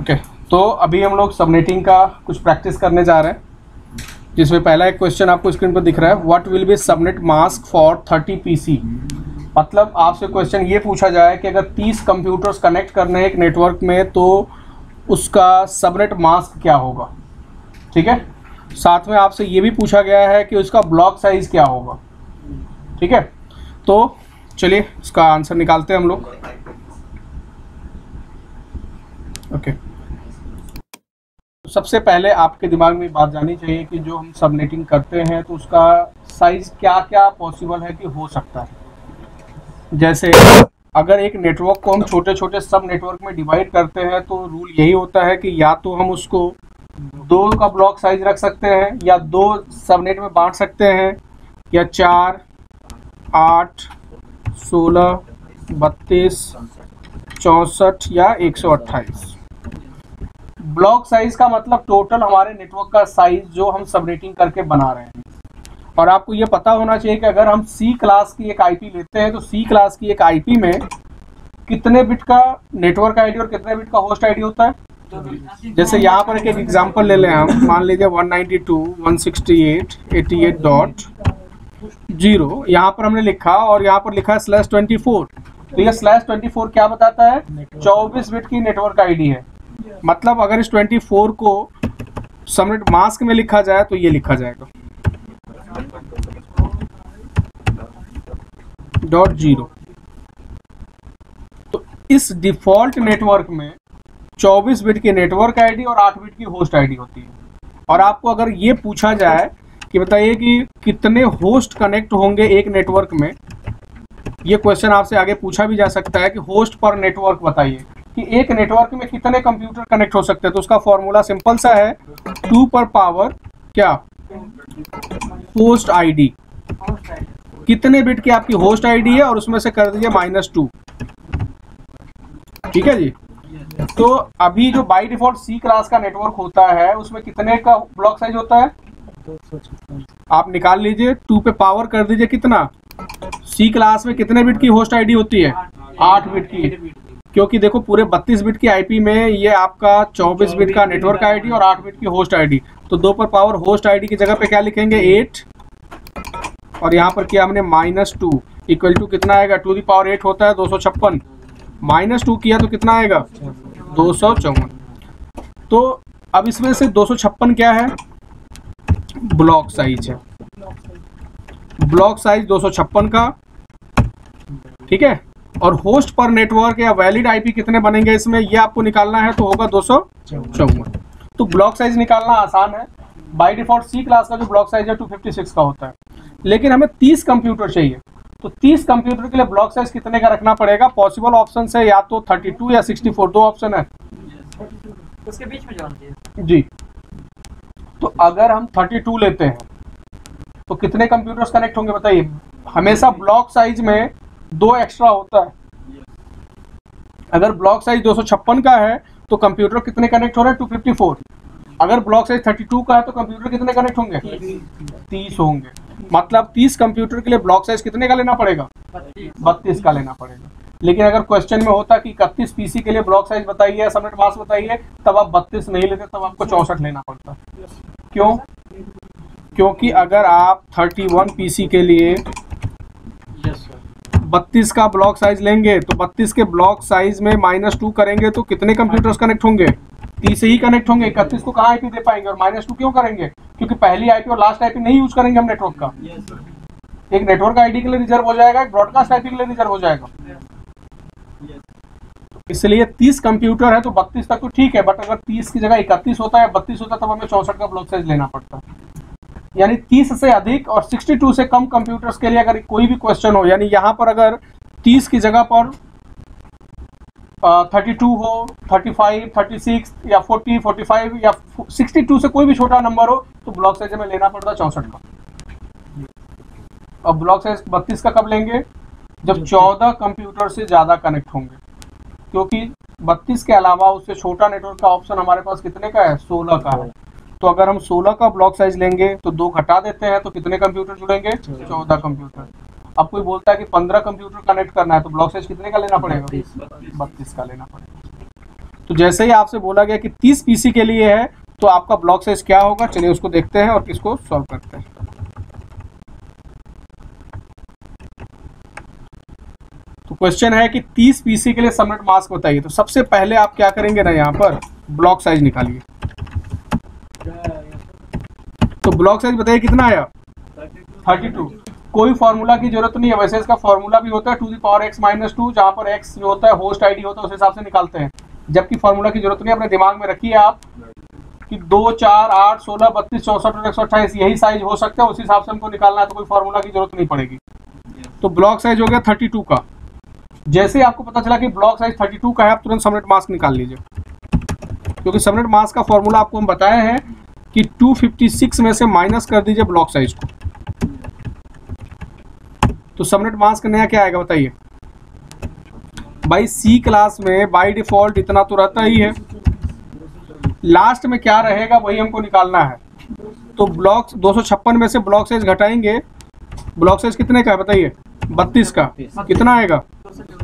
Okay, तो अभी हम लोग सबनेटिंग का कुछ प्रैक्टिस करने जा रहे हैं, जिसमें पहला एक क्वेश्चन आपको स्क्रीन पर दिख रहा है, what will be subnet mask for 30 PC. मतलब आपसे क्वेश्चन ये पूछा जाए कि अगर 30 कंप्यूटर्स कनेक्ट करने हैं एक नेटवर्क में तो उसका सबनेट मास्क क्या होगा। ठीक है, साथ में आपसे ये भी पूछा गया है कि उसका ब्लॉक साइज क्या होगा। ठीक है, तो चलिए इसका आंसर निकालते हैं हम लोग। ओके, सबसे पहले आपके दिमाग में बात जानी चाहिए कि जो हम सबनेटिंग करते हैं तो उसका साइज क्या क्या पॉसिबल है कि हो सकता है। जैसे अगर एक नेटवर्क को हम छोटे छोटे सब नेटवर्क में डिवाइड करते हैं तो रूल यही होता है कि या तो हम उसको 2 का ब्लॉक साइज रख सकते हैं या 2 सबनेट में बांट सकते हैं, या 4, 8, 16, 32, 64 या 128। ब्लॉक साइज का मतलब टोटल हमारे नेटवर्क का साइज जो हम सबनेटिंग करके बना रहे हैं। और आपको ये पता होना चाहिए कि अगर हम सी क्लास की एक आईपी लेते हैं तो सी क्लास की एक आईपी में कितने बिट का नेटवर्क आईडी और कितने बिट का होस्ट आईडी होता है। जैसे यहाँ पर एक एग्जांपल ले लें हम, मान लीजिए 192.168.88.0 यहाँ पर हमने लिखा और यहाँ पर लिखा है /24। तो ये /24 क्या बताता है, 24 बिट की नेटवर्क आईडी है। मतलब अगर इस 24 को सबनेट मास्क में लिखा जाए तो ये लिखा जाएगा .0। तो इस डिफॉल्ट नेटवर्क में 24 बिट की नेटवर्क आईडी और 8 बिट की होस्ट आईडी होती है। और आपको अगर ये पूछा जाए कि बताइए कि कितने होस्ट कनेक्ट होंगे एक नेटवर्क में, ये क्वेश्चन आपसे आगे पूछा भी जा सकता है कि होस्ट पर नेटवर्क बताइए कि एक नेटवर्क में कितने कंप्यूटर कनेक्ट हो सकते हैं। तो उसका फॉर्मूला सिंपल सा है, 2 पर पावर क्या, होस्ट आईडी। कितने बिट की आपकी होस्ट आईडी है और उसमें से कर दीजिए -2। ठीक है जी। तो अभी जो बाय डिफॉल्ट सी क्लास का नेटवर्क होता है उसमें कितने का ब्लॉक साइज होता है, 256। आप निकाल लीजिए, 2 पे पावर कर दीजिए कितना, सी क्लास में कितने बिट की होस्ट आईडी होती है, 8 बिट की। क्योंकि देखो पूरे 32 बिट की आईपी में ये आपका 24 बिट का नेटवर्क आईडी और 8 बिट की होस्ट आईडी। तो 2 पर पावर होस्ट आईडी की जगह पे क्या लिखेंगे, 8, और यहाँ पर किया हमने -2 इक्वल टू कितना आएगा, 2 दी पावर 8 होता है 256, -2 किया तो कितना आएगा, 254। तो अब इसमें से 256 क्या है, ब्लॉक साइज है। ब्लॉक साइज 256 का, ठीक है। और होस्ट पर नेटवर्क या वैलिड आईपी कितने बनेंगे इसमें, ये आपको निकालना है, तो होगा 254। तो ब्लॉक साइज निकालना आसान है। बाय डिफॉल्ट सी क्लास का जो ब्लॉक साइज है 256 का होता है, लेकिन हमें 30 कंप्यूटर चाहिए। तो 30 कंप्यूटर के लिए ब्लॉक साइज कितने का रखना पड़ेगा। पॉसिबल ऑप्शन है या तो 32 या 64, 2 ऑप्शन है उसके बीच में जान जी। तो अगर हम 32 लेते हैं तो कितने कंप्यूटर्स कनेक्ट होंगे बताइए। हमेशा ब्लॉक साइज में 2 एक्स्ट्रा होता है। अगर ब्लॉक साइज 256 का है तो कंप्यूटर कितने कनेक्ट हो रहे हैं, 254। अगर ब्लॉक साइज 32 का है तो कंप्यूटर कितने कनेक्ट होंगे, 30 होंगे। मतलब 30 कंप्यूटर के लिए ब्लॉक साइज कितने का लेना पड़ेगा, 32 का लेना पड़ेगा। लेकिन अगर क्वेश्चन में होता कि 31 पीसी के लिए ब्लॉक साइज बताइए, सबनेट मास्क बताइए, तब आप 32 नहीं लेते, तब आपको 64 लेना पड़ता। क्यों, क्योंकि अगर आप 31 पीसी के लिए 32 का ब्लॉक साइज लेंगे तो 32 के ब्लॉक साइज में -2 करेंगे तो कितने कंप्यूटर्स कनेक्ट होंगे, 30 ही कनेक्ट होंगे। 31 को कहाँ आईपी दे पाएंगे, और -2 क्यों करेंगे, क्योंकि पहली आईपी और लास्ट आईपी नहीं यूज करेंगे हम नेटवर्क का। एक नेटवर्क आईडी के लिए रिजर्व हो जाएगा, एक ब्रॉडकास्ट आईपी के लिए रिजर्व हो जाएगा। इसलिए 30 कंप्यूटर है तो 32 तक तो ठीक है, बट अगर 30 की जगह 31 होता है, 32 होता है, तब हमें 64 का ब्लॉक साइज लेना पड़ता है। यानी 30 से अधिक और 62 से कम कंप्यूटर्स के लिए अगर कोई भी क्वेश्चन हो, यानी यहाँ पर अगर 30 की जगह पर 32 हो, 35, 36 या 40, 45 या 62 से कोई भी छोटा नंबर हो तो ब्लॉक साइज में लेना पड़ता है 64 का। अब ब्लॉक साइज 32 का कब लेंगे, जब 14 कंप्यूटर से ज़्यादा कनेक्ट होंगे। क्योंकि 32 के अलावा उससे छोटा नेटवर्क का ऑप्शन हमारे पास कितने का है, 16 का है। तो अगर हम 16 का ब्लॉक साइज लेंगे तो 2 घटा देते हैं तो कितने कंप्यूटर जुड़ेंगे, 14 कंप्यूटर। अब कोई बोलता है कि 15 कंप्यूटर कनेक्ट करना है तो ब्लॉक साइज कितने का लेना पड़ेगा, 32 का लेना पड़ेगा। तो जैसे ही आपसे बोला गया कि 30 पीसी के लिए है तो आपका ब्लॉक साइज क्या होगा, चलिए उसको देखते हैं और इसको सॉल्व करते हैं। तो क्वेश्चन है कि 30 पीसी के लिए सबनेट मास्क बताइए। तो सबसे पहले आप क्या करेंगे ना, यहाँ पर ब्लॉक साइज निकालिए। तो ब्लॉक साइज बताइए कितना आया, 32। कोई फॉर्मूला की जरूरत नहीं है, वैसे इसका फॉर्मूला भी होता है 2 द पावर x - 2, जहां पर x जो होता है होस्ट आईडी होता है, उस हिसाब से निकालते हैं। जबकि फॉर्मूला की जरूरत नहीं, अपने दिमाग में रखिए आप कि 2, 4, 8, 16, 32, 64 और 128 यही साइज हो सकता है, उस हिसाब से हमको निकालना है, तो कोई फॉर्मूला की जरूरत नहीं पड़ेगी। तो ब्लॉक साइज हो गया 32 का। जैसे ही आपको पता चला कि ब्लॉक साइज 32 का है, आप तुरंत सबनेट मास्क निकाल लीजिए, क्योंकि सबनेट मास्क का फॉर्मूला आपको हम बताए हैं कि 256 में से माइनस कर दीजिए ब्लॉक साइज को। तो सबनेट मास्क नया क्या आएगा बताइए भाई। सी क्लास में बाय डिफॉल्ट इतना तो रहता ही है, लास्ट में क्या रहेगा वही हमको निकालना है। तो ब्लॉक 256 में से ब्लॉक साइज घटाएंगे, ब्लॉक साइज कितने का है बताइए, 32 का, कितना आएगा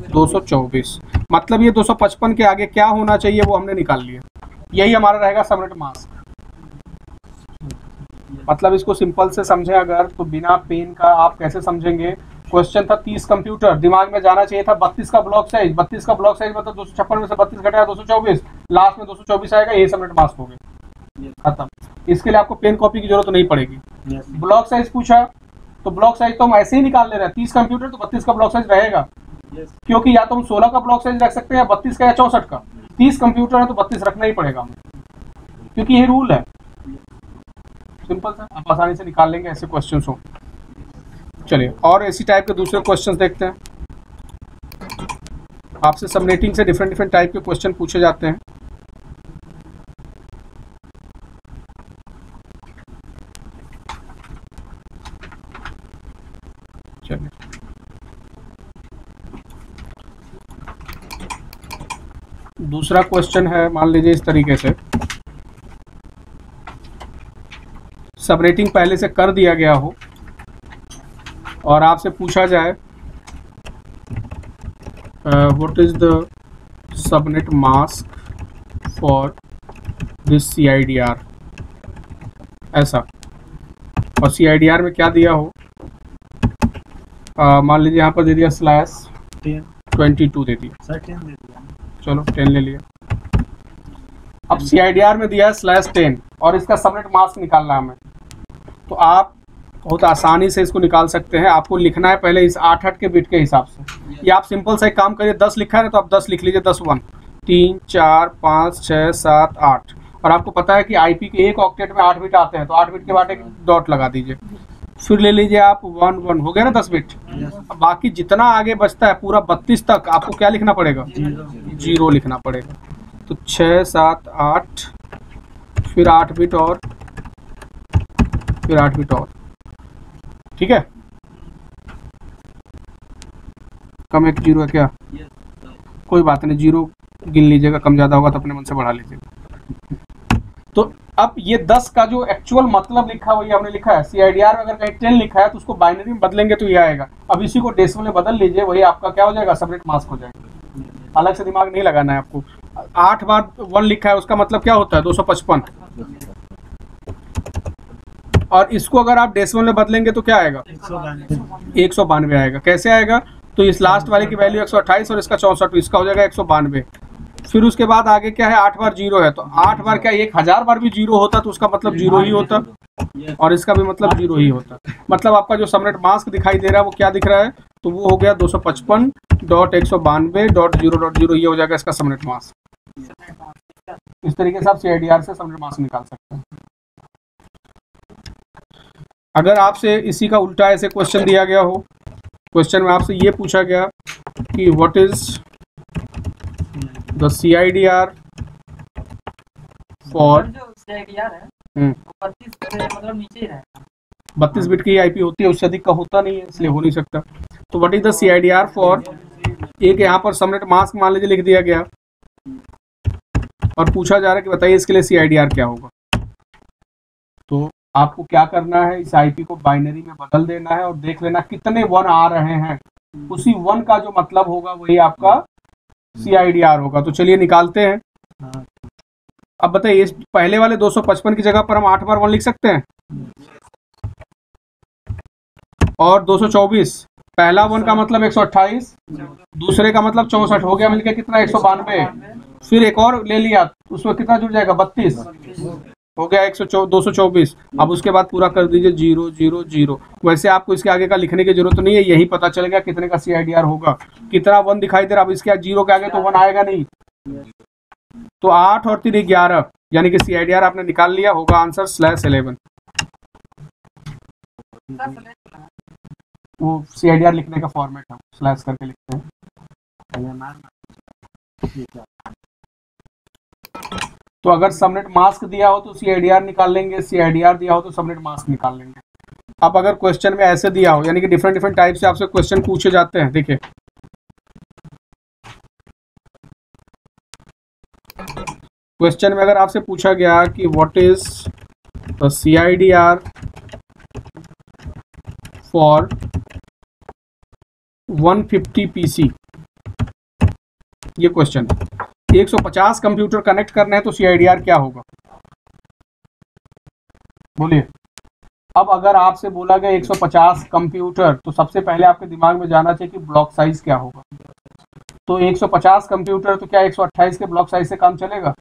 224। मतलब ये 255 के आगे क्या होना चाहिए वो हमने निकाल लिया। यही हमारा रहेगा सबनेट मास्क। मतलब इसको सिंपल से समझें अगर, तो बिना पेन का आप कैसे समझेंगे। क्वेश्चन था 30 कंप्यूटर, दिमाग में जाना चाहिए था 32 का ब्लॉक साइज। 32 का ब्लॉक साइज मतलब 256 में से 32 घटाया 224, लास्ट में 224 आएगा, यही सबनेट मास्क हो गया, खत्म। इसके लिए आपको पेन कॉपी की जरूरत नहीं पड़ेगी। ब्लॉक साइज पूछा तो ब्लॉक साइज तो हम ऐसे ही निकाल ले रहे हैं। 30 कंप्यूटर तो 32 का ब्लॉक साइज रहेगा, क्योंकि या तो हम 16 का ब्लॉक साइज रख सकते हैं, या 32 का या 64 का। 30 कंप्यूटर है तो 32 रखना ही पड़ेगा हमें, क्योंकि ये रूल है। सिंपल सा, आप आसानी से निकाल लेंगे ऐसे क्वेश्चन हो। चलिए और इसी टाइप के दूसरे क्वेश्चन देखते हैं। आपसे सबनेटिंग से डिफरेंट टाइप के क्वेश्चन पूछे जाते हैं। चलिए दूसरा क्वेश्चन है, मान लीजिए इस तरीके से, सबनेटिंग पहले से कर दिया गया हो और आपसे पूछा जाए what is the subnet mask for this CIDR, ऐसा। और CIDR में क्या दिया हो, मान लीजिए यहाँ पर दे दिया /22 दे दिया, चलो 10 ले लिया। अब CIDR में दिया है /10 और इसका सबनेट मास्क निकालना है हमें। तो आप बहुत आसानी से इसको निकाल सकते हैं। आपको लिखना है पहले इस 8 के बिट के हिसाब से। या आप सिंपल सा एक काम करिए, 10 लिखा है ना तो आप 10 लिख लीजिए, 10 1 3 4 5 6 7 8। और आपको पता है कि IP के एक ऑक्टेट में 8 बिट आते हैं, तो 8 बिट के बाद एक डॉट लगा दीजिए। फिर ले लीजिए आप 1 1, हो गया ना 10 बिट। अब बाकी जितना आगे बचता है पूरा 32 तक आपको क्या लिखना पड़ेगा, 0 लिखना पड़ेगा। तो 6 7 8, फिर 8 बिट और फिर 8 बिट और, ठीक है। कम एक 0 है क्या, कोई बात नहीं, 0 गिन लीजिएगा, कम ज़्यादा होगा तो अपने मन से बढ़ा लीजिएगा। तो अब ये 10 का जो एक्चुअल मतलब लिखा है वही हमने लिखा है। CIDR में अगर कहीं 10 लिखा है तो उसको बाइनरी में बदलेंगे तो ये आएगा। अब इसी को डेसिमल में बदल लीजिए, वही आपका क्या हो जाएगा, सबनेट मास्क हो जाएगा। अलग से दिमाग नहीं लगाना है आपको। 8 बार 1 लिखा है उसका मतलब क्या होता है, 255। और इसको अगर आप डेसिमल में बदलेंगे तो क्या आएगा, 192 आएगा। कैसे आएगा, तो इस लास्ट वाले की वैल्यू 128 और इसका 64, तो इसका हो जाएगा 192। फिर उसके बाद आगे क्या है, 8 बार 0 है, तो 8 बार क्या 1000 बार भी 0 होता तो उसका मतलब 0 ही होता, और इसका भी मतलब 0 ही होता। मतलब आपका जो सबनेट मास्क दिखाई दे रहा है वो क्या दिख रहा है, तो वो हो गया 255.192.0.0, ये हो जाएगा इसका सबनेट मास्क। इस तरीके से आप CIDR से सबनेट मास्क निकाल सकते हैं। अगर आपसे इसी का उल्टा ऐसे क्वेश्चन दिया गया हो, क्वेश्चन में आपसे ये पूछा गया कि what is the CIDR for, जो CIDR है 32 से मतलब नीचे ही रहेगा, 32 बिट की IP होती है, उससे अधिक का होता नहीं है, इसलिए हो नहीं सकता। तो what is the CIDR for, एक यहाँ पर सबनेट मास्क मान लीजिए लिख दिया गया और पूछा जा रहा है कि बताइए इसके लिए CIDR क्या होगा। तो आपको क्या करना है, इस IP को बाइनरी में बदल देना है और देख लेना कितने 1 आ रहे हैं, उसी 1 का जो मतलब होगा वही आपका CIDR होगा। तो चलिए निकालते हैं। अब बताइए, इस पहले वाले 255 की जगह पर हम 8 बार 1 लिख सकते हैं, और 224 पहला 1 का मतलब 128, दूसरे का मतलब 64, हो गया मिलके कितना 192, फिर एक और ले लिया उसमें कितना जुड़ जाएगा 32, हो गया 224। अब उसके बाद पूरा कर दीजिए 0 0 0। वैसे आपको इसके आगे का लिखने की जरूरत नहीं है, यही पता चलेगा कितने का CIDR होगा। कितना 1 दिखाई दे रहा, अब इसके 0 के आगे तो 1 आएगा नहीं, तो 8 और 3 11, यानी कि CIDR आपने निकाल लिया, होगा आंसर /11। वो CIDR लिखने का फॉर्मेट है, स्लैश करके लिखते हैं। तो अगर सबनेट मास्क दिया हो तो CIDR निकाल लेंगे, CIDR दिया हो तो सबनेट मास्क निकाल लेंगे। अब अगर क्वेश्चन में ऐसे दिया हो, यानी कि डिफरेंट डिफरेंट टाइप से आपसे क्वेश्चन पूछे जाते हैं, देखिए क्वेश्चन में अगर आपसे पूछा गया कि what is the CIDR for 150 PC, ये क्वेश्चन है। 150 कंप्यूटर कनेक्ट करने हैं तो CIDR क्या होगा, बोलिए। अब अगर आपसे बोला गया 150 कंप्यूटर, तो सबसे पहले आपके दिमाग में जाना चाहिए कि ब्लॉक साइज क्या होगा। तो 150 कंप्यूटर, तो क्या 128 के ब्लॉक साइज से काम चलेगा,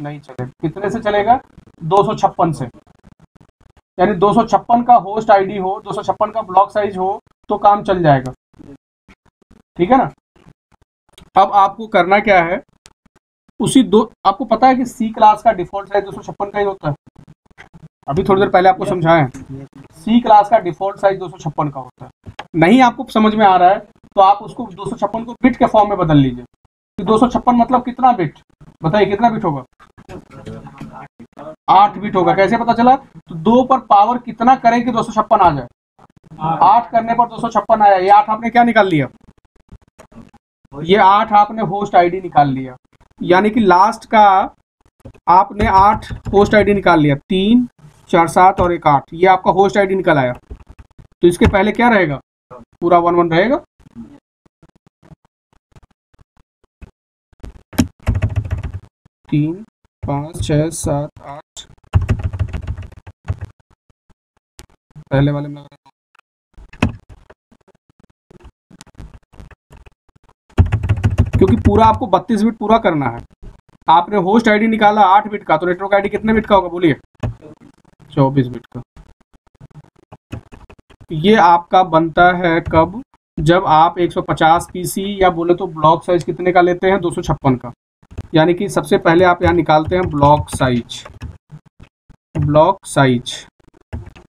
नहीं चलेगा। कितने से चलेगा, 256 से, यानी 256 का होस्ट आईडी हो, 256 का ब्लॉक साइज हो तो काम चल जाएगा, ठीक है ना। अब आपको करना क्या है, उसी आपको पता है कि C क्लास का डिफॉल्ट साइज 256 का ही होता है, अभी थोड़ी देर पहले आपको समझाया है। C क्लास का डिफॉल्ट साइज 256 का होता है। नहीं आपको समझ में आ रहा है तो आप उसको 256 को बिट के फॉर्म में बदल लीजिए। 256 मतलब कितना बिट, बताइए कितना बिट होगा, 8 बिट होगा। कैसे पता चला, तो 2 पर पावर कितना करें कि 256 आ जाए, 8 करने पर 256 आया। ये 8 आपने क्या निकाल लिया, ये 8 आपने होस्ट आईडी निकाल लिया, यानी कि लास्ट का आपने 8 होस्ट आईडी निकाल लिया, 3 4 7 और 1 8, ये आपका होस्ट आईडी निकल आया। तो इसके पहले क्या रहेगा, पूरा 1 1 रहेगा। तीन 5 6 7 8, पहले वाले में क्योंकि पूरा आपको 32 बिट पूरा करना है। आपने होस्ट आईडी निकाला 8 बिट का, तो नेटवर्क आईडी कितने बिट का होगा, बोलिए 24 बिट का। ये आपका बनता है कब, जब आप 150 PC या बोले तो ब्लॉक साइज कितने का लेते हैं, 256 का। यानी कि सबसे पहले आप यहाँ निकालते हैं ब्लॉक साइज, ब्लॉक साइज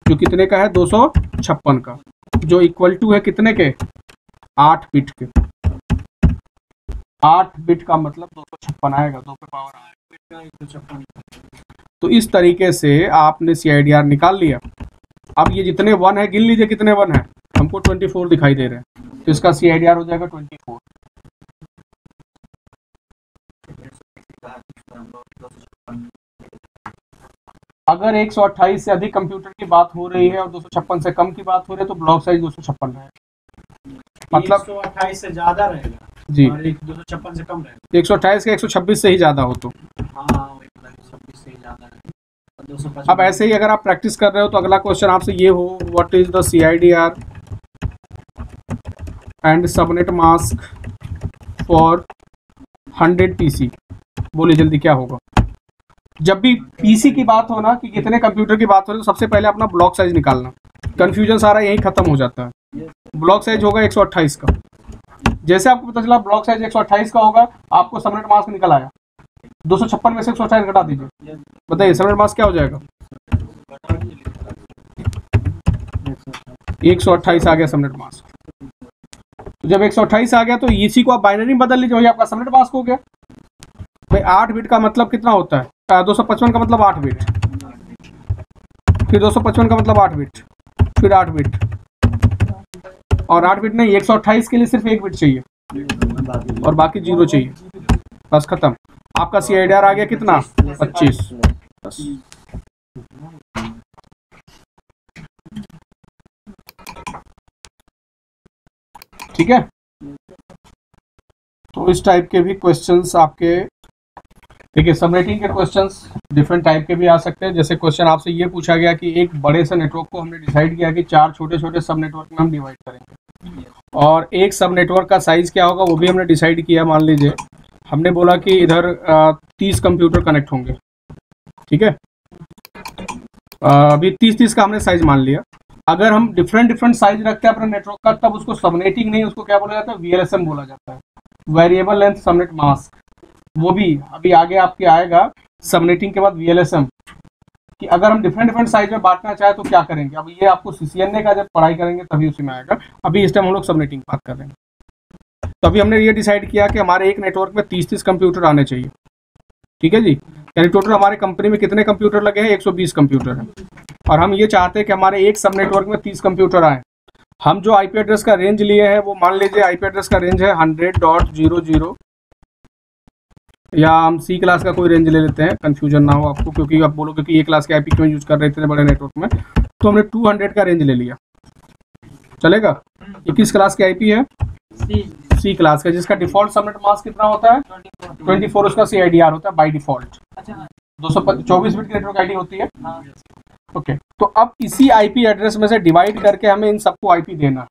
जो कितने का है, 256 का, जो इक्वल टू है कितने के, 8 बिट के। 8 बिट का मतलब 256 आएगा, 2 पे पावर आएगा 256। तो इस तरीके से आपने CIDR निकाल लिया। अब ये जितने 1 है गिन लीजिए कितने 1 है, हमको 24 दिखाई दे रहे हैं, तो इसका CIDR हो जाएगा 24। अगर 128 से अधिक कंप्यूटर की बात हो रही है और 256 से कम की बात हो रही है तो ब्लॉक साइज 256 है, मतलब 128 से ज्यादा रहेगा जी, और 256 से कम रहेगा। 128 के 126 से ही ज्यादा हो तो हाँ, 126 से ही ज्यादा रहेगा। अब ऐसे ही अगर आप प्रैक्टिस कर रहे हो तो अगला क्वेश्चन आपसे ये हो, what is the CIDR and subnet mask for 100 PC, बोलिए जल्दी क्या होगा। जब भी PC की बात हो ना, कि कितने कंप्यूटर की बात हो रही है, तो सबसे पहले अपना ब्लॉक साइज निकालना, कंफ्यूजन सारा यही खत्म हो जाता है। ब्लॉक साइज होगा 128 का, जैसे आपको पता चला ब्लॉक साइज 128 का होगा, आपको सबनेट मास्क निकल आया, 256 में से 128 घटा दीजिए, बताइए सबनेट मास्क क्या हो जाएगा, 128 आ गया सबनेट मास्क। तो जब 128 आ गया तो इसी को आप बाइनरी में बदल लीजिए, वही आपका सबनेट मास्क हो गया। भाई 8 बिट का मतलब कितना होता है, 255 का मतलब 8 बिट, फिर 255 का मतलब 8 बिट, फिर 8 बिट, और 8 बिट नहीं, 128 के लिए सिर्फ 1 बिट चाहिए और बाकी 0 चाहिए, बस खत्म। आपका CIDR आ गया कितना, 25। ठीक है, तो इस टाइप के भी क्वेश्चंस आपके देखिए सबनेटिंग के क्वेश्चंस डिफरेंट टाइप के भी आ सकते हैं। जैसे क्वेश्चन आपसे ये पूछा गया कि एक बड़े से नेटवर्क को हमने डिसाइड किया कि 4 छोटे छोटे सब नेटवर्क में हम डिवाइड करेंगे, और एक सब नेटवर्क का साइज क्या होगा वो भी हमने डिसाइड किया। मान लीजिए हमने बोला कि इधर 30 कंप्यूटर कनेक्ट होंगे, ठीक है। अभी 30 का हमने साइज मान लिया। अगर हम डिफरेंट साइज रखते हैं अपने नेटवर्क का, तब उसको सबनेटिंग नहीं, उसको क्या बोला जाता है, VLSM बोला जाता है, वेरिएबल लेंथ सबनेट मास्क। वो भी अभी आगे आपके आएगा सबनेटिंग के बाद VLSM, कि अगर हम डिफरेंट साइज में बांटना चाहे तो क्या करेंगे। अब ये आपको CCNA का जब पढ़ाई करेंगे तभी उसी में आएगा। अभी इस टाइम हम लोग सबनेटिंग बात कर रहे हैं। तो अभी हमने ये डिसाइड किया कि हमारे एक नेटवर्क में 30 कंप्यूटर आने चाहिए, ठीक है जी। यानी टोटल हमारे कंपनी में कितने कंप्यूटर लगे हैं, 120 कंप्यूटर हैं, और हम ये चाहते हैं कि हमारे एक सब नेटवर्क में 30 कंप्यूटर आए। हम जो IP एड्रेस का रेंज लिए हैं वो मान लीजिए IP एड्रेस का रेंज है 100.00, या हम C क्लास का कोई रेंज ले लेते हैं, कंफ्यूजन ना हो आपको, क्योंकि आप बोलोगे कि A क्लास के IP क्यों यूज कर रहे थे बड़े नेटवर्क में। तो हमने 200 का रेंज ले लिया, चलेगा। ये किस क्लास के IP है, C क्लास का, जिसका डिफॉल्ट सबनेट मास्क कितना होता है, 24 उसका CIDR होता है बाय डिफॉल्ट। 224 बिट की नेटवर्क आईडी होती है, ओके। तो अब इसी IP एड्रेस में से डिवाइड करके हमें इन सबको IP देना,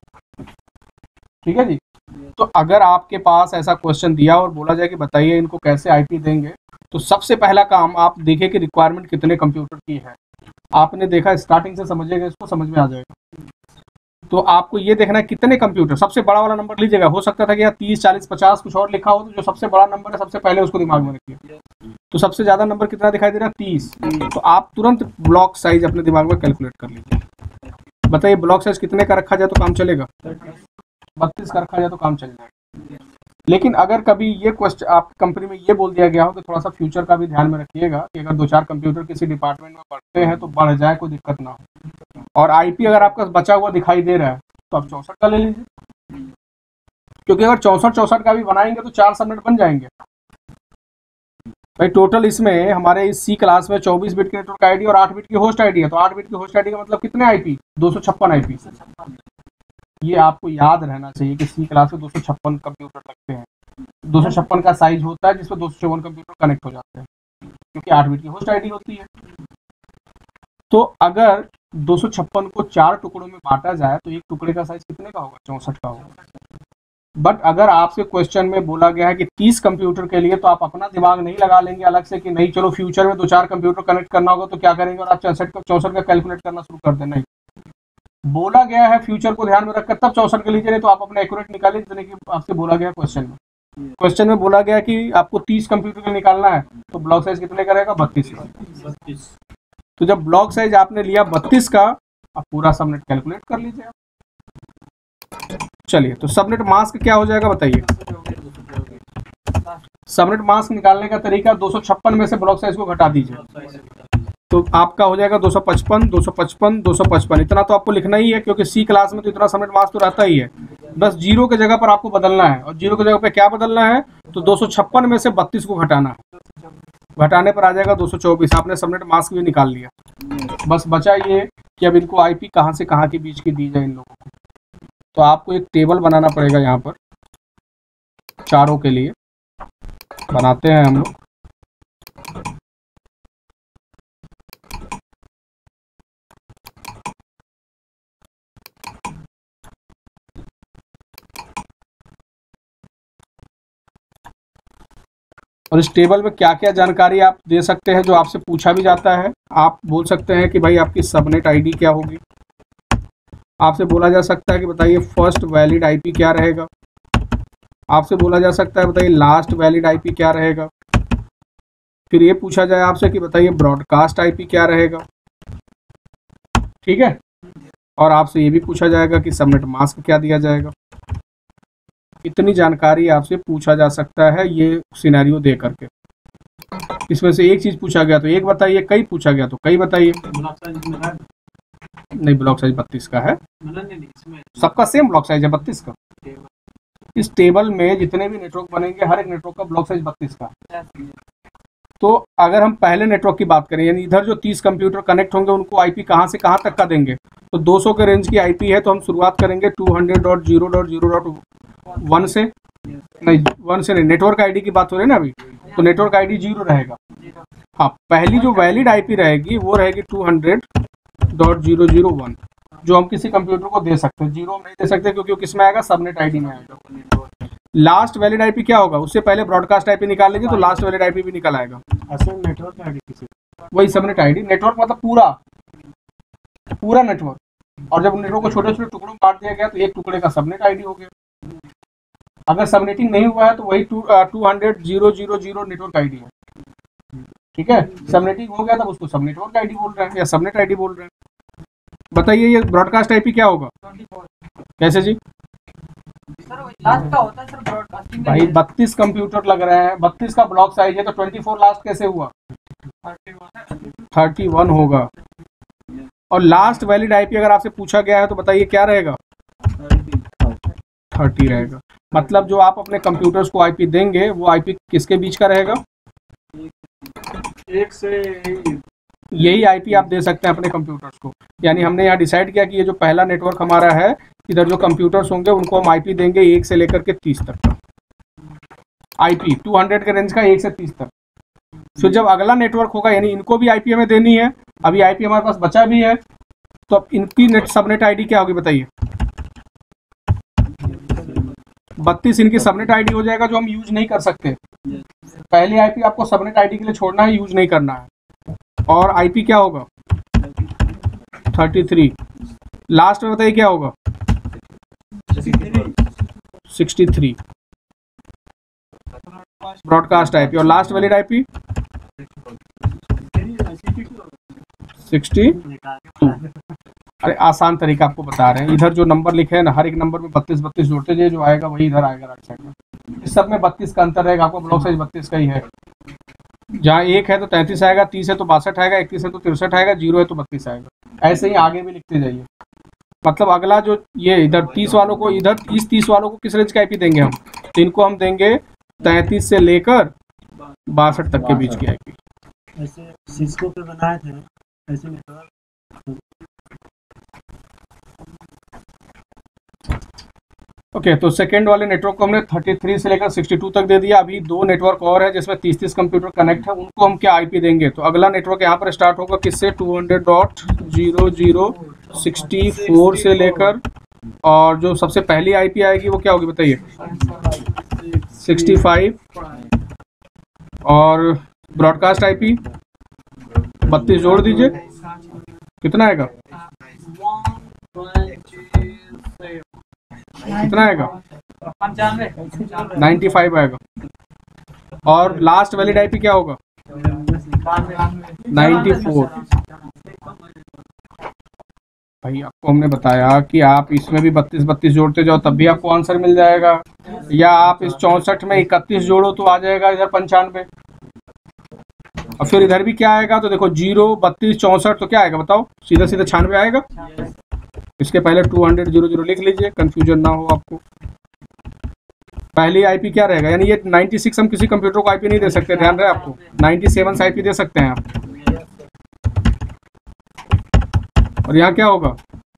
ठीक है जी। तो अगर आपके पास ऐसा क्वेश्चन दिया और बोला जाए कि बताइए इनको कैसे IP देंगे, तो सबसे पहला काम आप देखिए कि रिक्वायरमेंट कितने कंप्यूटर की है। आपने देखा स्टार्टिंग से समझिएगा, इसको समझ में आ जाएगा। तो आपको ये देखना है कितने कंप्यूटर, सबसे बड़ा वाला नंबर लीजिएगा। हो सकता था कि यार 30, 40, 50 कुछ और लिखा हो, तो जो सबसे बड़ा नंबर है सबसे पहले उसको दिमाग में रखिए। तो सबसे ज्यादा नंबर कितना दिखाई दे रहा है, 30। तो आप तुरंत ब्लॉक साइज अपने दिमाग में कैलकुलेट कर लीजिए। बताइए ब्लॉक साइज कितने का रखा जाए तो काम चलेगा, 32 का रखा जाए तो काम चल जाएगा। लेकिन अगर कभी ये क्वेश्चन आप कंपनी में ये बोल दिया गया हो कि थोड़ा सा फ्यूचर का भी ध्यान में रखिएगा कि अगर 2-4 कंप्यूटर किसी डिपार्टमेंट में बढ़ते हैं तो बढ़ जाए, कोई दिक्कत ना हो। और IP अगर आपका बचा हुआ दिखाई दे रहा है तो आप 64 का ले लीजिए, क्योंकि अगर 64 का भी बनाएंगे तो 4 सबनेट बन जाएंगे भाई। टोटल इसमें हमारे इस C क्लास में 24 बिट की नेटवर्क आईडी और 8 बिट की होस्ट आईडी है। तो 8 बिट की होस्ट आईडी का मतलब कितने IP, 256 IP। ये आपको याद रहना चाहिए कि C क्लास में 256 कंप्यूटर लगते हैं। 256 का साइज होता है जिसमें 254 कंप्यूटर कनेक्ट हो जाते हैं, क्योंकि 8 बिट की होस्ट आईडी होती है। तो अगर 256 को 4 टुकड़ों में बांटा जाए तो एक टुकड़े का साइज कितने का होगा, 64 का होगा। बट अगर आपसे क्वेश्चन में बोला गया है कि 30 कंप्यूटर के लिए, तो आप अपना दिमाग नहीं लगा लेंगे अलग से कि नहीं चलो फ्यूचर में 2-4 कंप्यूटर कनेक्ट करना होगा तो क्या करेंगे, और आप 64 का कैलकुलेट करना शुरू कर दें। नहीं, बोला गया है फ्यूचर को ध्यान में रखकर तब 64 के लीजिए, नहीं तो आप अपना एक्यूरेट निकालिए जितने की आपसे बोला गया क्वेश्चन में। क्वेश्चन में बोला गया कि आपको 30 कंप्यूटर के निकालना है, तो ब्लॉक साइज कितने का रहेगा, 32। तो जब ब्लॉक साइज आपने लिया 32 का, आप पूरा सबनेट कैलकुलेट कर लीजिए आप। चलिए, तो सबनेट मास्क क्या हो जाएगा बताइए। सबनेट मास्क निकालने का तरीका 256 में से ब्लॉक साइज को घटा दीजिए, तो आपका हो जाएगा 255, 255, 255। इतना तो आपको लिखना ही है, क्योंकि C क्लास में तो इतना सबनेट मास्क तो रहता ही है। बस 0 के जगह पर आपको बदलना है, और 0 के जगह पे क्या बदलना है, तो 256 में से 32 को घटाना है। घटाने पर आ जाएगा 224। आपने सबनेट मास्क भी निकाल लिया। बस बचा ये कि अब इनको IP कहाँ से कहाँ के बीच की दी जाए इन लोगों को। तो आपको एक टेबल बनाना पड़ेगा, यहाँ पर चारों के लिए बनाते हैं हम लोग। और इस टेबल में क्या क्या जानकारी आप दे सकते हैं जो आपसे पूछा भी जाता है। आप बोल सकते हैं कि भाई आपकी सबनेट आईडी क्या होगी। आपसे बोला जा सकता है कि बताइए फर्स्ट वैलिड IP क्या रहेगा। आपसे बोला जा सकता है बताइए लास्ट वैलिड IP क्या रहेगा। फिर ये पूछा जाए आपसे कि बताइए ब्रॉडकास्ट IP क्या रहेगा, ठीक है। और आपसे ये भी पूछा जाएगा कि सबनेट मास्क क्या दिया जाएगा। इतनी जानकारी आपसे पूछा जा सकता है ये सिनेरियो दे करके। इसमें से एक चीज पूछा गया तो एक बताइए, कई पूछा गया तो कई बताइए। नहीं, ब्लॉक साइज 32 का है, सबका सेम ब्लॉक साइज है 32 का। इस टेबल में जितने भी नेटवर्क बनेंगे हर एक नेटवर्क का ब्लॉक साइज 32 का। तो अगर हम पहले नेटवर्क की बात करें, यानी इधर जो 30 कंप्यूटर कनेक्ट होंगे उनको IP कहाँ से कहाँ तक का देंगे, तो 200 के रेंज की IP है, तो हम शुरुआत करेंगे 200.0.0.1 से। नहीं 1 से नहीं, नेटवर्क आईडी की बात हो रही है ना अभी, तो नेटवर्क आईडी 0 रहेगा। हाँ, पहली जो वैलिड आईपी रहेगी वो रहेगी 200.001, जो हम किसी कंप्यूटर को दे सकते हैं। 0 हम नहीं दे सकते क्योंकि वो किस में आएगा, सबनेट आईडी में आएगा। लास्ट वैलिड आईपी क्या होगा, उससे पहले ब्रॉडकास्ट आईपी निकाल लीजिए तो लास्ट वैलिड आईपी भी निकल आएगा। नेटवर्क आईडी किसी, वही सबनेट आईडी। नेटवर्क मतलब पूरा नेटवर्क, और जब नेटवर्क को छोटे छोटे टुकड़ों में बांट दिया गया तो एक टुकड़े का सबनेट आईडी हो गया। अगर सबनेटिंग नहीं हुआ है तो वही 200.000 नेटवर्क आईडी है। ठीक है, सबनेटिंग हो गया तब उसको सब नेटवर्क आईडी बोल रहे हैं या सबनेट आईडी बोल रहे हैं। बताइए ये ब्रॉडकास्ट आईपी क्या होगा? 24 कैसे जी? सर लास्ट का होता है सर ब्रॉडकास्टिंग भाई 32 कंप्यूटर लग रहे हैं, 32 का ब्लॉक साइज है तो 24 लास्ट कैसे हुआ? 31 होगा। और लास्ट वैलिड आईपी अगर आपसे पूछा गया है तो बताइए क्या रहेगा? 30 रहेगा। मतलब जो आप अपने कंप्यूटर्स को आईपी देंगे वो आईपी किसके बीच का रहेगा? एक से यही आईपी आप दे सकते हैं अपने कंप्यूटर्स को। यानी हमने यहाँ डिसाइड किया कि ये जो पहला नेटवर्क हमारा है, इधर जो कंप्यूटर्स होंगे उनको हम आईपी देंगे 1 से लेकर के 30 तक का आईपी, 200 के रेंज का 1 से 30 तक। फिर जब अगला नेटवर्क होगा यानी इनको भी आईपी हमें देनी है। अभी आईपी हमारे पास बचा भी है, तो अब इनकी सबनेट आईडी क्या होगी बताइए? 32 इनकी सबनेट आईडी हो जाएगा जो हम यूज नहीं कर सकते। पहली आईपी आपको सबनेट आईडी के लिए छोड़ना है, यूज नहीं करना है। और आईपी क्या होगा? 33। लास्ट में बताइए क्या होगा? 63 ब्रॉडकास्ट आईपी। और लास्ट वैलिड आईपी 62। अरे आसान तरीका आपको बता रहे हैं, इधर जो नंबर लिखे हैं ना, हर एक नंबर में 32 जोड़ते जाइए, जो आएगा वही इधर आएगा राइट साइड में। इस सब में 32 का अंतर रहेगा, आपको ब्लॉक साइज 32 का ही है। जहाँ 1 है तो 33 आएगा, 30 है तो 62 आएगा, 31 है तो 63 आएगा, 0 है तो 32 आएगा। ऐसे ही आगे भी लिखते जाइए। मतलब अगला जो ये इधर 30 वालों को, इधर इस 30 वालों को किस रेंज का आईपी देंगे हम? तो इनको हम देंगे 33 से लेकर 62 तक के बीच की आईपी। ऐसे सिस्को पे बनाए थे ऐसे नेटवर्क। ओके, तो सेकेंड वाले नेटवर्क को हमने 33 से लेकर 62 तक दे दिया। अभी 2 नेटवर्क और है जिसमें 30 कंप्यूटर कनेक्ट है, उनको हम क्या आईपी देंगे? तो अगला नेटवर्क यहाँ पर स्टार्ट होगा किससे? 200.0064 से लेकर, और जो सबसे पहली आईपी आएगी वो क्या होगी बताइए? 65। और ब्रॉडकास्ट आईपी 32 जोड़ दीजिए, कितना आएगा? कितना आएगा? 95 आएगा। और लास्ट वैलिड आईपी क्या होगा? 94। भाई आपको हमने बताया कि आप इसमें भी 32 जोड़ते जाओ तब भी आपको आंसर मिल जाएगा, या आप इस 64 में 31 जोड़ो तो आ जाएगा इधर 95। और फिर इधर भी क्या आएगा? तो देखो 0, 32, 64 तो क्या आएगा बताओ? सीधा सीधा 96 आएगा। इसके पहले 200.00 लिख लीजिए, कंफ्यूजन ना हो आपको। पहली आईपी क्या रहेगा? यानी ये 96 हम किसी कंप्यूटर को आईपी नहीं दे सकते, ध्यान रहे आपको। 97 आईपी दे सकते हैं आप। और यहाँ क्या होगा?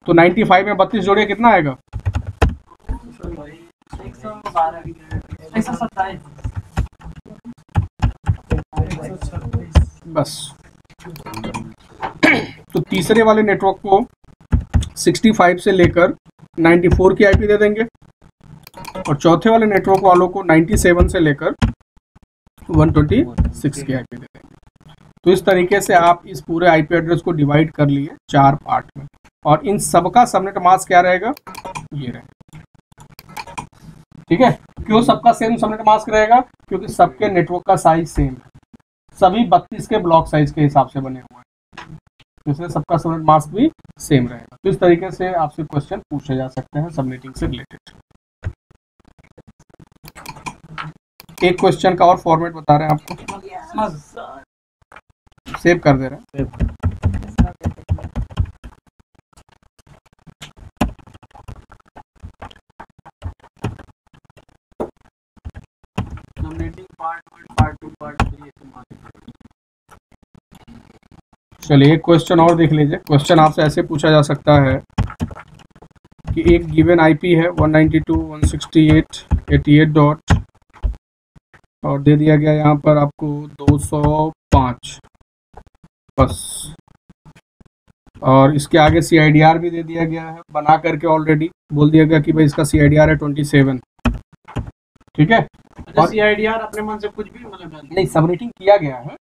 तो 95 में 32 जोड़िए, कितना आएगा? 127। बस। तो तीसरे वाले नेटवर्क को 65 से लेकर 94 की आईपी दे देंगे, और चौथे वाले नेटवर्क वालों को 97 से लेकर 126 की आईपी दे देंगे। तो इस तरीके से आप इस पूरे आईपी एड्रेस को डिवाइड कर लिए 4 पार्ट में, और इन सबका सबनेट मास्क क्या रहेगा? ये रहेगा। ठीक है, क्यों सबका सेम सबनेट मास्क रहेगा? क्योंकि सबके नेटवर्क का साइज सेम है, सभी 32 के ब्लॉक साइज के हिसाब से बने हुए हैं, इसलिए सबका सबनेट मास्क भी सेम रहेगा। तो इस तरीके से आपसे क्वेश्चन पूछे जा सकते हैं सबनेटिंग से रिलेटेड। एक क्वेश्चन का और फॉर्मेट बता रहे हैं आपको, सेव कर दे रहे हैं। चलिए एक क्वेश्चन और देख लीजिए। क्वेश्चन आपसे ऐसे पूछा जा सकता है कि एक गिवन आईपी है 192.168 88 डॉट और दे दिया गया यहाँ पर आपको 205 बस। और इसके आगे CIDR भी दे दिया गया है बना करके, ऑलरेडी बोल दिया गया कि भाई इसका CIDR है 27। ठीक है, अच्छा, CIDR अपने मन से कुछ भी मतलब डाल नहीं सबनेटिंग किया गया है,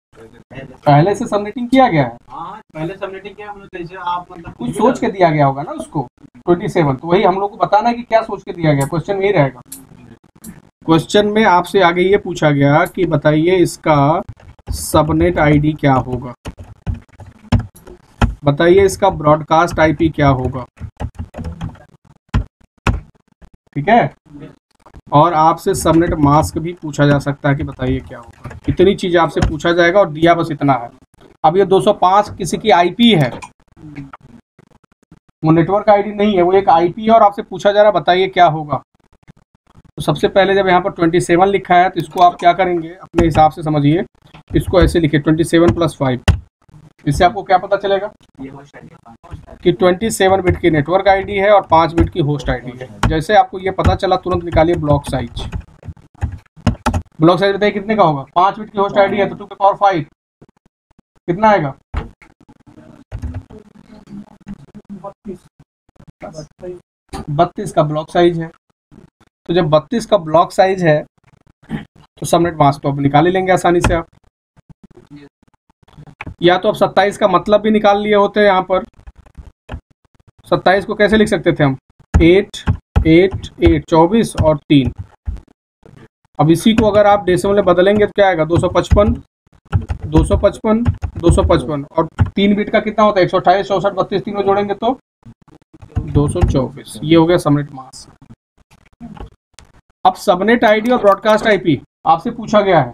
पहले से सबनेटिंग किया गया है, हाँ पहले सबनेटिंग किया मतलब जैसे आप मतलब कुछ सोच के दिया गया होगा ना उसको 27, तो वही हम लोग को बताना है कि क्या सोच के दिया गया। क्वेश्चन में ही रहेगा। क्वेश्चन में आपसे आगे ये पूछा गया कि बताइए इसका सबनेट आईडी क्या होगा, बताइए इसका ब्रॉडकास्ट आईपी क्या होगा। ठीक है, और आपसे सबनेट मास्क भी पूछा जा सकता है कि बताइए क्या होगा। इतनी चीज आपसे पूछा जाएगा और दिया बस इतना है। अब ये 205 किसी की आईपी है, वो नेटवर्क आईडी नहीं है, वो एक आईपी है और आपसे पूछा जा रहा है बताइए क्या होगा। तो सबसे पहले जब यहाँ पर 27 लिखा है तो इसको आप क्या करेंगे अपने हिसाब से समझिए, इसको ऐसे लिखिए 27 + 5। इससे आपको क्या पता चलेगा कि 27 बिट की नेटवर्क आईडी है और 5 बिट की होस्ट आईडी है। जैसे आपको ये पता चला तुरंत निकालिए ब्लॉक साइज। ब्लॉक साइज बताइए कितने का होगा, 5 बिट की होस्ट आईडी है तो 2 की पावर 5 कितना आएगा, 32 का ब्लॉक साइज है। तो जब 32 का ब्लॉक साइज है तो सबनेट मास्क तो अब निकाल ही लेंगे आसानी से आप, या तो अब 27 का मतलब भी निकाल लिए होते हैं। यहाँ पर 27 को कैसे लिख सकते थे हम, 8 8 8 24 और 3। अब इसी को अगर आप डेसिमल में बदलेंगे तो क्या आएगा, 255 255 255 और 3 बिट का कितना होता है, 128 64 32 तीनों जोड़ेंगे तो 224। ये हो गया सबनेट मास्क। अब सबनेट आईडी और ब्रॉडकास्ट आईपी आपसे पूछा गया है।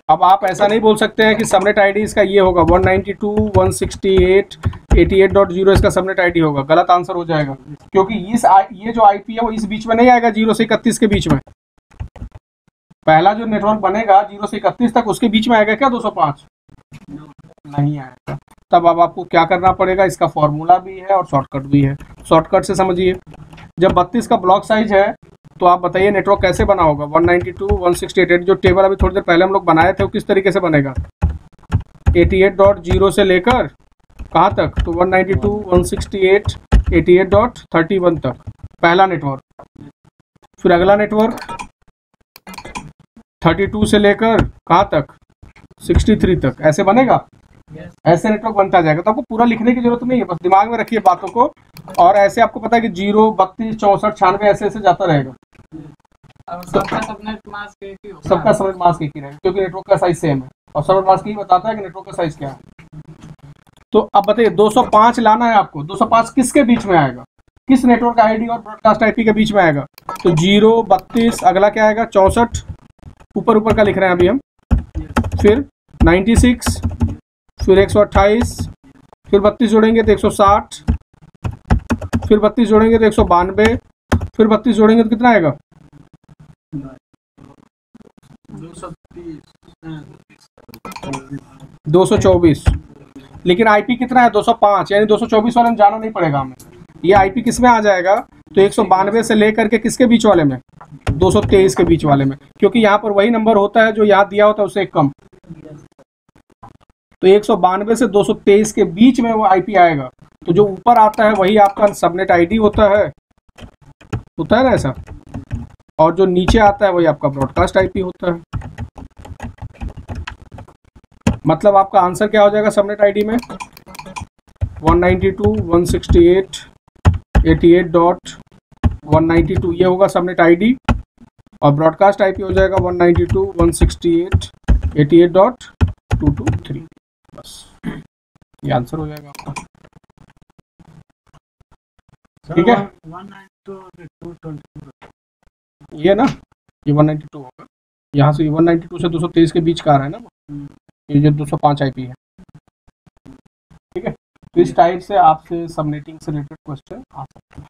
अब आप ऐसा नहीं बोल सकते हैं कि सबनेट आईडी इसका ये होगा 192.168.88.0 इसका सबनेट आईडी होगा, गलत आंसर हो जाएगा। क्योंकि ये जो आईपी है वो इस बीच में नहीं आएगा, 0 से 31 के बीच में। पहला जो नेटवर्क बनेगा 0 से 31 तक, उसके बीच में आएगा क्या 205? नहीं आएगा। तब अब आपको क्या करना पड़ेगा, इसका फॉर्मूला भी है और शॉर्टकट भी है। शॉर्टकट से समझिए, जब 32 का ब्लॉक साइज है तो आप बताइए नेटवर्क कैसे बना होगा। 192.168 जो टेबल अभी थोड़ी देर पहले हम लोग बनाए थे वो किस तरीके से बनेगा, 88.0 से लेकर कहाँ तक, तो 192.168.88.31 तक पहला नेटवर्क। फिर अगला नेटवर्क 32 से लेकर कहाँ तक, 63 तक, ऐसे बनेगा। ऐसे नेटवर्क बनता जाएगा। तो आपको पूरा लिखने की जरूरत नहीं है, बस दिमाग में रखिए बातों को। और ऐसे आपको पता है कि 0 32 64 96 ऐसे ऐसे जाता रहेगा। सबका सबनेट मास्क एक ही होगा। सबका सबनेट मास्क एक ही रहेगा क्योंकि नेटवर्क का साइज सेम है और सबनेट मास्क ही बताता है कि नेटवर्क का साइज क्या है। तो अब बताइए 205 लाना है आपको। 205 किसके बीच में आएगा, किस नेटवर्क आईडी और ब्रॉडकास्ट आईपी के बीच में आएगा। तो 0 32 अगला क्या आएगा 64, ऊपर का लिख रहे हैं अभी हम, फिर 96, फिर 128, फिर 32 जोड़ेंगे तो 160, फिर 32 जोड़ेंगे तो 192, फिर 32 जोड़ेंगे तो कितना आएगा 224। लेकिन आईपी कितना है 205, यानी 224 वाले में जाना नहीं पड़ेगा हमें। ये आईपी किस में आ जाएगा, तो 192 से लेकर के किसके बीच वाले में, 223 के बीच वाले में, क्योंकि यहाँ पर वही नंबर होता है जो यहाँ दिया होता है उससे एक कम। तो 192 से 223 के बीच में वो आईपी आएगा। तो जो ऊपर आता है वही आपका सबनेट आईडी होता है ना ऐसा, और जो नीचे आता है वही आपका ब्रॉडकास्ट आईपी होता है। मतलब आपका आंसर क्या हो जाएगा सबनेट आईडी में, 192.168.88.192 ये होगा सबनेट आईडी, और ब्रॉडकास्ट आईपी हो जाएगा 192.168.88.223। बस ये आंसर हो जाएगा आपका। ठीक है, ये ना ये 192 होगा, यहाँ से 192 से 223 के बीच का आ रहा है ना, ये जो 205 आईपी है। ठीक है, तो इस टाइप से आपसे सबनेटिंग से रिलेटेड क्वेश्चन आ सकते हैं।